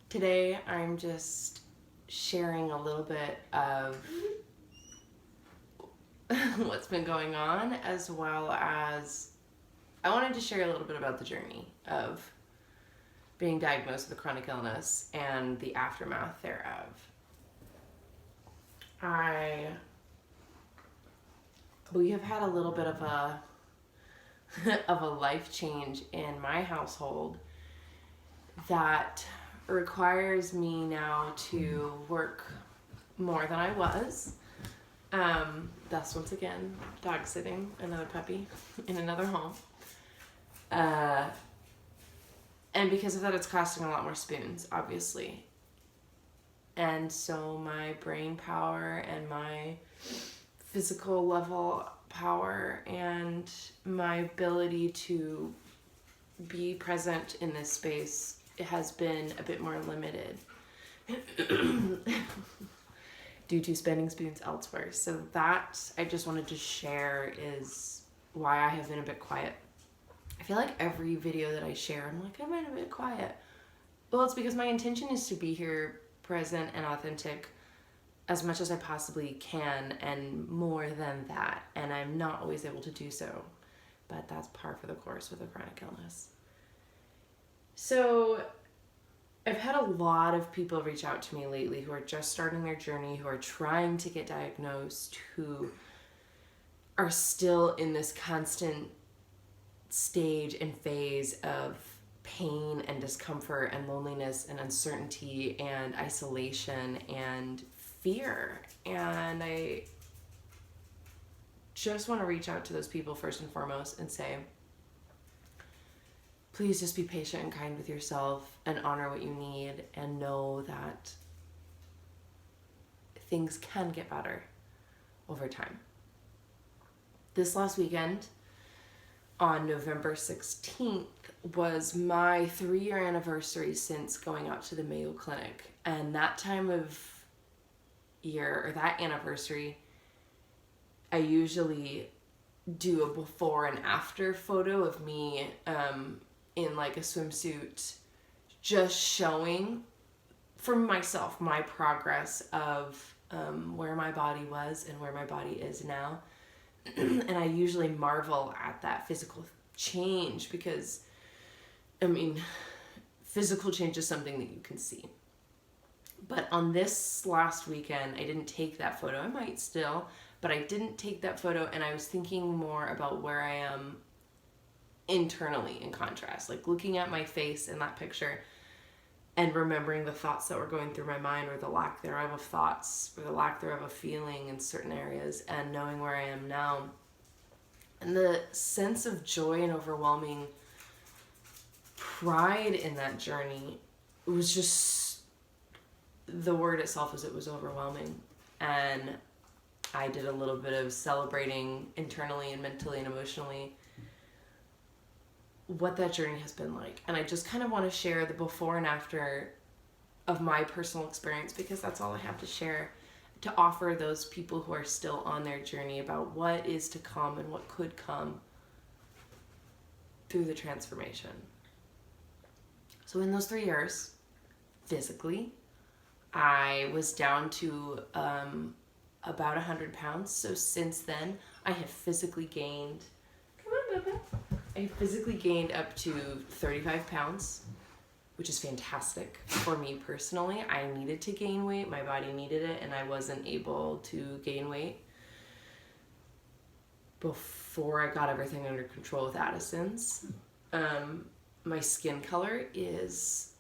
Today I'm just sharing a little bit of what's been going on, as well as I wanted to share a little bit about the journey of being diagnosed with a chronic illness and the aftermath thereof. We have had a little bit of a of a life change in my household that requires me now to work more than I was. Thus, once again, dog sitting another puppy in another home. And because of that, it's costing a lot more spoons, obviously. And so my brain power and my physical level power and my ability to be present in this space has been a bit more limited due to spending spoons elsewhere. So that I just wanted to share is why I have been a bit quiet. I feel like every video that I share, I'm like, I've been a bit quiet. Well, it's because my intention is to be here present and authentic as much as I possibly can, and more than that. And I'm not always able to do so, but that's par for the course with a chronic illness. So I've had a lot of people reach out to me lately who are just starting their journey, who are trying to get diagnosed, who are still in this constant stage and phase of pain and discomfort and loneliness and uncertainty and isolation and fear. And I just want to reach out to those people first and foremost and say, please just be patient and kind with yourself and honor what you need, and know that things can get better over time. This last weekend, on November 16th, was my 3-year anniversary since going out to the Mayo Clinic. And that time of year, or that anniversary, I usually do a before and after photo of me in like a swimsuit, just showing for myself my progress of where my body was and where my body is now. And I usually marvel at that physical change because, I mean, physical change is something that you can see. But on this last weekend, I didn't take that photo. I might still, but I didn't take that photo, and I was thinking more about where I am internally in contrast, like looking at my face in that picture and remembering the thoughts that were going through my mind, or the lack thereof of thoughts, or the lack thereof of feeling in certain areas, and knowing where I am now. And the sense of joy and overwhelming pride in that journey was just, the word itself is, it was overwhelming. And I did a little bit of celebrating internally and mentally and emotionally what that journey has been like. And I just kind of want to share the before and after of my personal experience, because that's all I have to share, to offer those people who are still on their journey about what is to come and what could come through the transformation. So in those 3 years, physically, I was down to about 100 pounds. So since then, I have physically gained, come on, Bubba. I physically gained up to 35 pounds, which is fantastic for me personally. I needed to gain weight. My body needed it, and I wasn't able to gain weight before I got everything under control with Addisons. My skin color is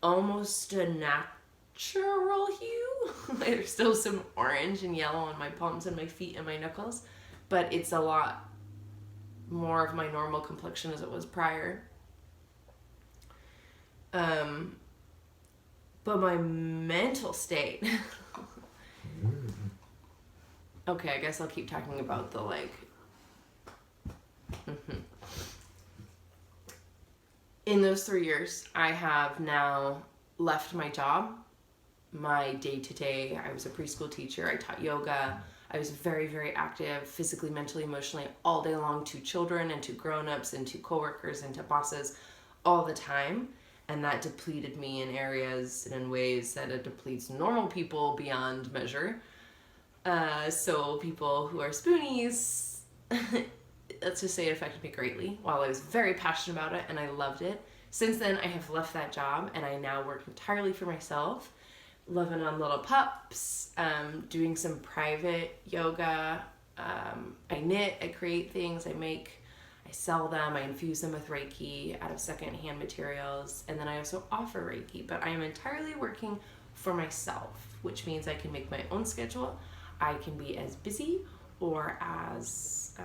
almost a natural hue. There's still some orange and yellow on my palms and my feet and my knuckles, but it's a lot more of my normal complexion as it was prior. But my mental state, okay, I guess I'll keep talking about the in those 3 years, I have now left my job, my day-to-day. I was a preschool teacher. I taught yoga. I was very, very active physically, mentally, emotionally all day long, to children and to grown-ups and to coworkers and to bosses all the time. and that depleted me in areas and in ways that it depletes normal people beyond measure. So people who are Spoonies, let's just say it affected me greatly. While I was very passionate about it and I loved it, since then I have left that job and I now work entirely for myself, living on little pups, doing some private yoga. I knit, I create things, I sell them, I infuse them with Reiki out of secondhand materials, and then I also offer Reiki, but I am entirely working for myself, which means I can make my own schedule. I can be as busy or as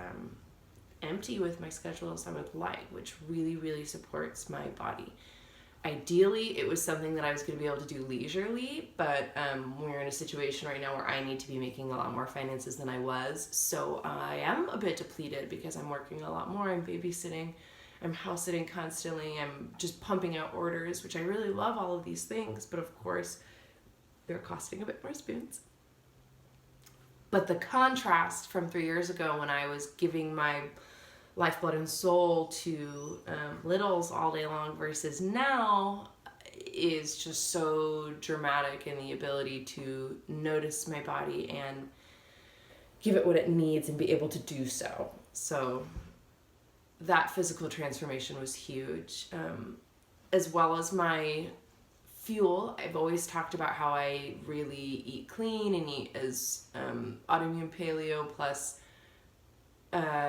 empty with my schedule as I would like, which really, really supports my body. Ideally, it was something that I was going to be able to do leisurely, but we're in a situation right now where I need to be making a lot more finances than I was, so I am a bit depleted because I'm working a lot more. I'm babysitting, I'm house sitting constantly, I'm just pumping out orders, which I really love all of these things, but of course, they're costing a bit more spoons. But the contrast from 3 years ago when I was giving my lifeblood and soul to littles all day long versus now is just so dramatic in the ability to notice my body and give it what it needs and be able to do so. So that physical transformation was huge. As well as my fuel, I've always talked about how I really eat clean and eat as autoimmune paleo plus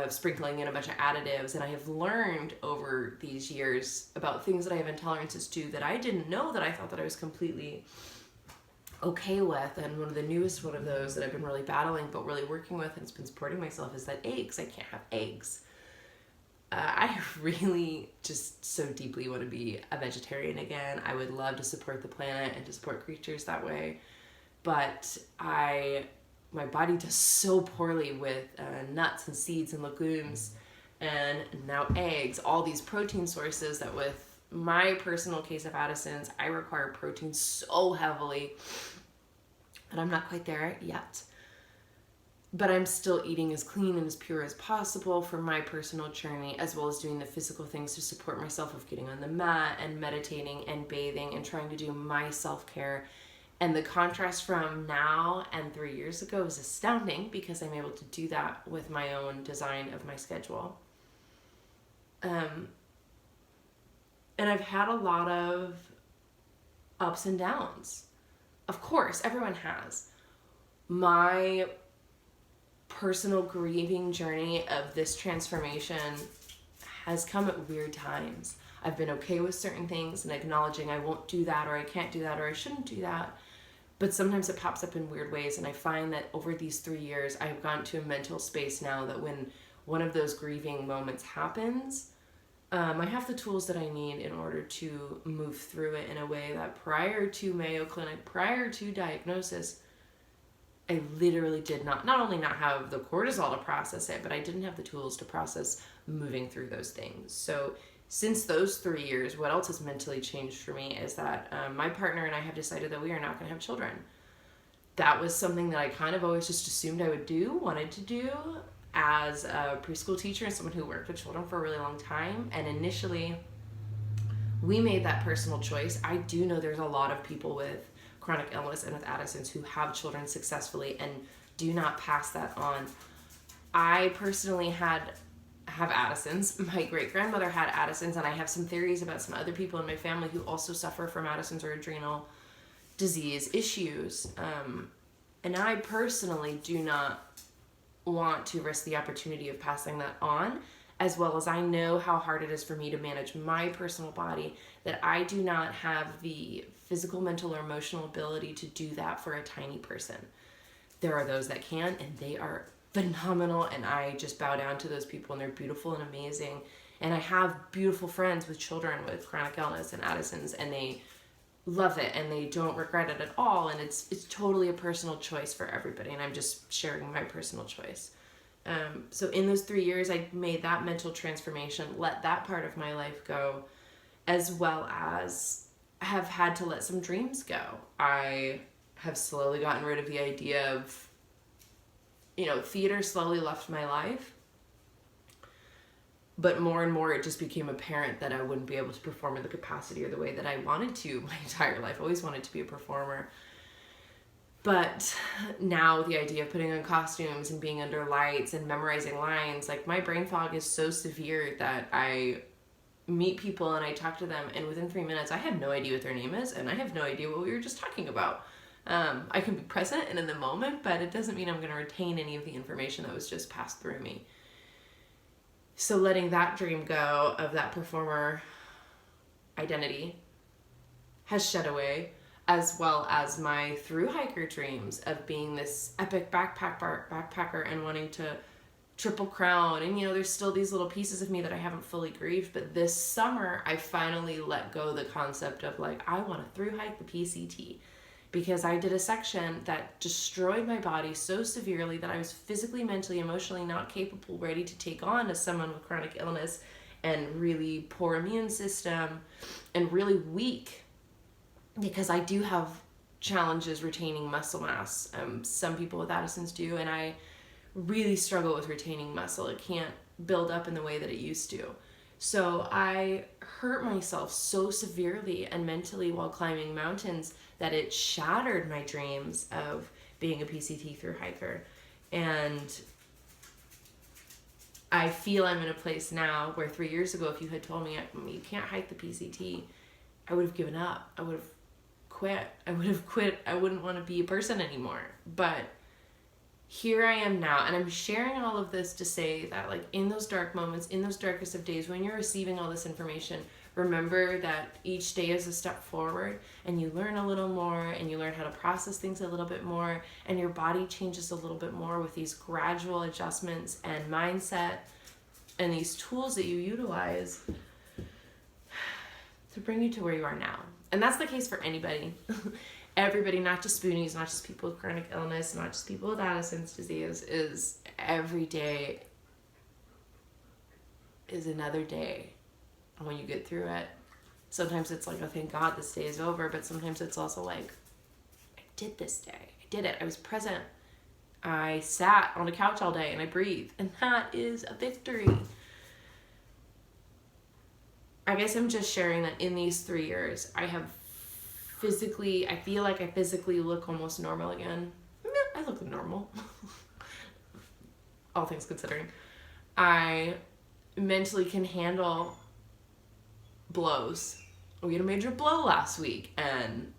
sprinkling in a bunch of additives, and I have learned over these years about things that I have intolerances to that I didn't know that I thought that I was completely okay with. And one of the newest one of those that I've been really battling but really working with and it's been supporting myself is that eggs. I can't have eggs. I really just so deeply want to be a vegetarian again. I would love to support the planet and to support creatures that way, but my body does so poorly with nuts and seeds and legumes and now eggs, all these protein sources that with my personal case of Addisons, I require protein so heavily, and I'm not quite there yet. But I'm still eating as clean and as pure as possible for my personal journey, as well as doing the physical things to support myself of getting on the mat and meditating and bathing and trying to do my self-care. And the contrast from now and 3 years ago is astounding because I'm able to do that with my own design of my schedule. And I've had a lot of ups and downs. Of course, everyone has. My personal grieving journey of this transformation has come at weird times. I've been okay with certain things and acknowledging I won't do that or I can't do that or I shouldn't do that. But sometimes it pops up in weird ways, and I find that over these 3 years, I've gone to a mental space now that when one of those grieving moments happens, I have the tools that I need in order to move through it in a way that prior to Mayo Clinic, prior to diagnosis, I literally did not only not have the cortisol to process it, but I didn't have the tools to process moving through those things. So since those 3 years, what else has mentally changed for me is that my partner and I have decided that we are not going to have children. That was something that I kind of always just assumed I would do, wanted to do as a preschool teacher and someone who worked with children for a really long time. And initially, we made that personal choice. I do know there's a lot of people with chronic illness and with Addisons who have children successfully and do not pass that on. I personally have Addisons. My great-grandmother had Addisons, and I have some theories about some other people in my family who also suffer from Addisons or adrenal disease issues. And I personally do not want to risk the opportunity of passing that on, as well as I know how hard it is for me to manage my personal body, that I do not have the physical, mental, or emotional ability to do that for a tiny person. There are those that can, and they are phenomenal, and I just bow down to those people, and they're beautiful and amazing. And I have beautiful friends with children with chronic illness and Addisons, and they love it and they don't regret it at all, and it's totally a personal choice for everybody, and I'm just sharing my personal choice. So in those 3 years, I made that mental transformation, let that part of my life go, as well as have had to let some dreams go. I have slowly gotten rid of the idea of, theater slowly left my life. But more and more it just became apparent that I wouldn't be able to perform in the capacity or the way that I wanted to my entire life. I always wanted to be a performer. But now the idea of putting on costumes and being under lights and memorizing lines, like my brain fog is so severe that I meet people and I talk to them, and within 3 minutes I have no idea what their name is and I have no idea what we were just talking about. I can be present and in the moment, but it doesn't mean I'm going to retain any of the information that was just passed through me. So letting that dream go of that performer identity has shed away, as well as my through hiker dreams of being this epic backpacker and wanting to triple crown. And there's still these little pieces of me that I haven't fully grieved, but this summer I finally let go the concept of like, I want to through hike the PCT, because I did a section that destroyed my body so severely that I was physically, mentally, emotionally not capable, ready to take on as someone with chronic illness and really poor immune system and really weak, because I do have challenges retaining muscle mass. Some people with Addisons do, and I really struggle with retaining muscle. It can't build up in the way that it used to. So I hurt myself so severely and mentally while climbing mountains that it shattered my dreams of being a PCT through hiker. And I feel I'm in a place now where 3 years ago, if you had told me you can't hike the PCT, I would have given up. I would have quit. I wouldn't want to be a person anymore. But here I am now, and I'm sharing all of this to say that, like, in those dark moments, in those darkest of days, when you're receiving all this information, remember that each day is a step forward, and you learn a little more, and you learn how to process things a little bit more, and your body changes a little bit more with these gradual adjustments and mindset and these tools that you utilize to bring you to where you are now. And that's the case for anybody. Everybody, not just Spoonies, not just people with chronic illness, not just people with Addison's disease, is every day is another day. And when you get through it, sometimes it's like, oh, thank God this day is over. But sometimes it's also like, I did this day. I did it. I was present. I sat on a couch all day and I breathed. And that is a victory. I guess I'm just sharing that in these 3 years, I feel like I physically look almost normal again. I look normal. All things considering. I mentally can handle blows. We had a major blow last week, and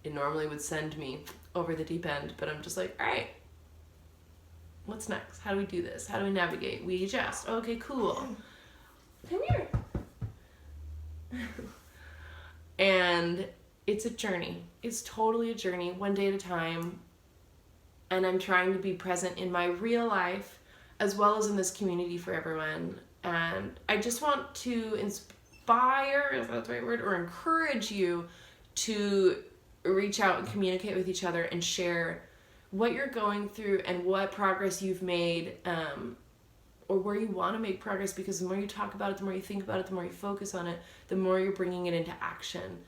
it normally would send me over the deep end, but I'm just like, all right, what's next? How do we do this? How do we navigate? We adjust. Okay, cool. Come here. And it's a journey. It's totally a journey, one day at a time. And I'm trying to be present in my real life as well as in this community for everyone. And I just want to inspire, if that's the right word, or encourage you to reach out and communicate with each other and share what you're going through and what progress you've made, or where you want to make progress, because the more you talk about it, the more you think about it, the more you focus on it, the more you're bringing it into action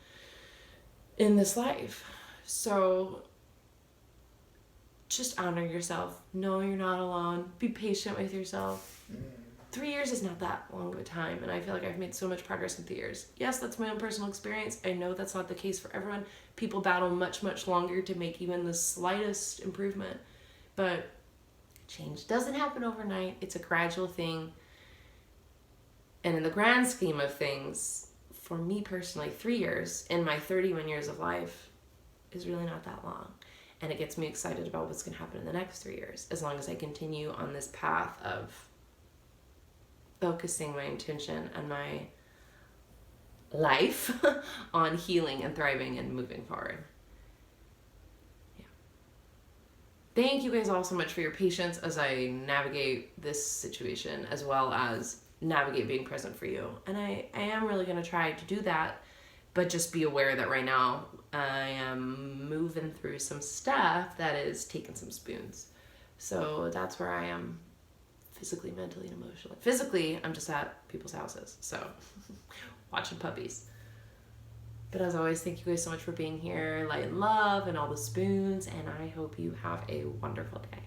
in this life. So just honor yourself. Know you're not alone. Be patient with yourself. 3 years is not that long of a time, and I feel like I've made so much progress in 3 years. Yes, that's my own personal experience. I know that's not the case for everyone. People battle much, much longer to make even the slightest improvement. But change doesn't happen overnight. It's a gradual thing. And in the grand scheme of things, for me personally, 3 years in my 31 years of life is really not that long. And it gets me excited about what's going to happen in the next 3 years, as long as I continue on this path of focusing my intention and my life on healing and thriving and moving forward. Yeah. Thank you guys all so much for your patience as I navigate this situation, as well as navigate being present for you. And I am really going to try to do that, but just be aware that right now I am moving through some stuff that is taking some spoons. So that's where I am physically, mentally, and emotionally. Physically, I'm just at people's houses, so watching puppies. But as always, thank you guys so much for being here. Light and love and all the spoons, and I hope you have a wonderful day.